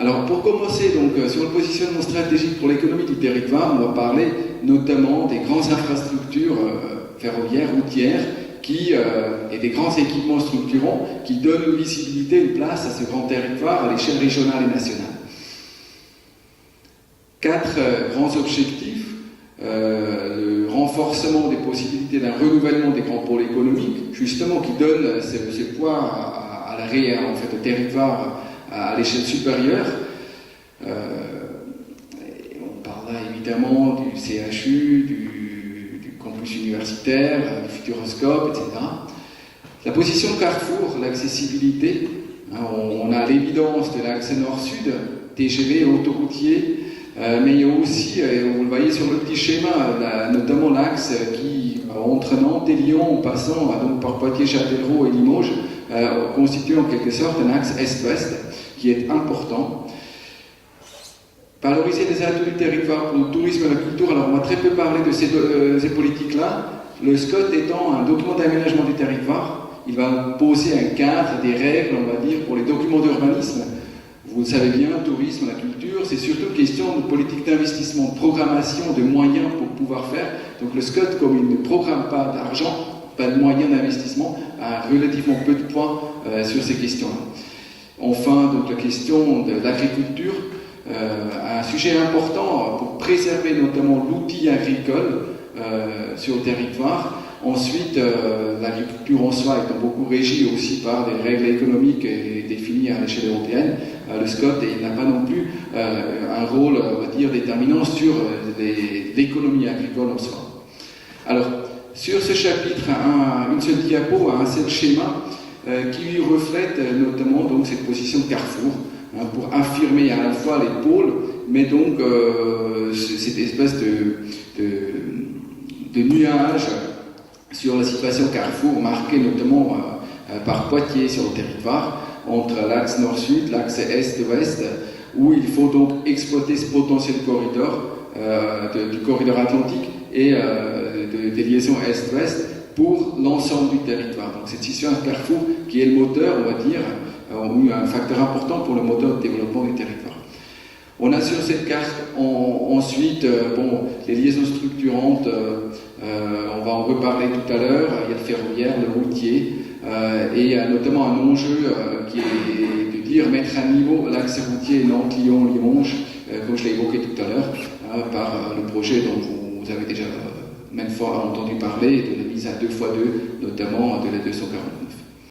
Alors pour commencer, donc, sur le positionnement stratégique pour l'économie du territoire, on va parler notamment des grandes infrastructures ferroviaires, routières, et des grands équipements structurants qui donnent une visibilité, une place à ce grand territoire à l'échelle régionale et nationale. 4 grands objectifs. Le renforcement des possibilités d'un renouvellement des grands pôles économiques, justement qui donne ce poids au territoire à l'échelle supérieure. On parle là évidemment du CHU, du campus universitaire, du Futuroscope, etc. La position de carrefour, l'accessibilité, on a l'évidence de l'axe nord-sud, TGV, autoroutier, mais il y a aussi, vous le voyez sur le petit schéma, notamment l'axe qui, entre Nantes et Lyon, en passant donc par Poitiers, Châtellerault et Limoges, constitue en quelque sorte un axe est-ouest qui est important. Valoriser les atouts du territoire pour le tourisme et la culture, alors on va très peu parler de ces politiques-là. Le SCOT étant un document d'aménagement du territoire, il va poser un cadre, des règles, on va dire, pour les documents d'urbanisme. Vous le savez bien, le tourisme, la culture, c'est surtout une question de politique d'investissement, de programmation, de moyens pour pouvoir faire. Donc le SCOT, comme il ne programme pas d'argent, pas de moyens d'investissement, a relativement peu de poids sur ces questions-là. Enfin, donc la question de l'agriculture, un sujet important pour préserver notamment l'outil agricole sur le territoire. Ensuite, l'agriculture en soi étant beaucoup régie aussi par des règles économiques définies à l'échelle européenne, le SCOT n'a pas non plus un rôle, on va dire, déterminant sur l'économie agricole en soi. Alors, sur ce chapitre, une seule diapo, un seul schéma qui reflète notamment donc, cette position de carrefour pour affirmer à la fois les pôles, mais donc cette espèce de nuage sur la situation carrefour, marquée notamment par Poitiers sur le territoire, entre l'axe nord-sud, l'axe est-ouest, où il faut donc exploiter ce potentiel corridor, du corridor atlantique et des liaisons est-ouest pour l'ensemble du territoire. Donc cette situation carrefour qui est le moteur, on va dire, un facteur important pour le moteur de développement du territoire. On a sur cette carte ensuite les liaisons structurantes, on va en reparler tout à l'heure, il y a le ferroviaire, le routier, et il y a notamment un enjeu qui est de dire mettre à niveau l'axe routier Nantes-Lyon-Limoges, comme je l'ai évoqué tout à l'heure, par le projet dont vous avez déjà maintes fois entendu parler, de la mise à 2x2, notamment de la 249.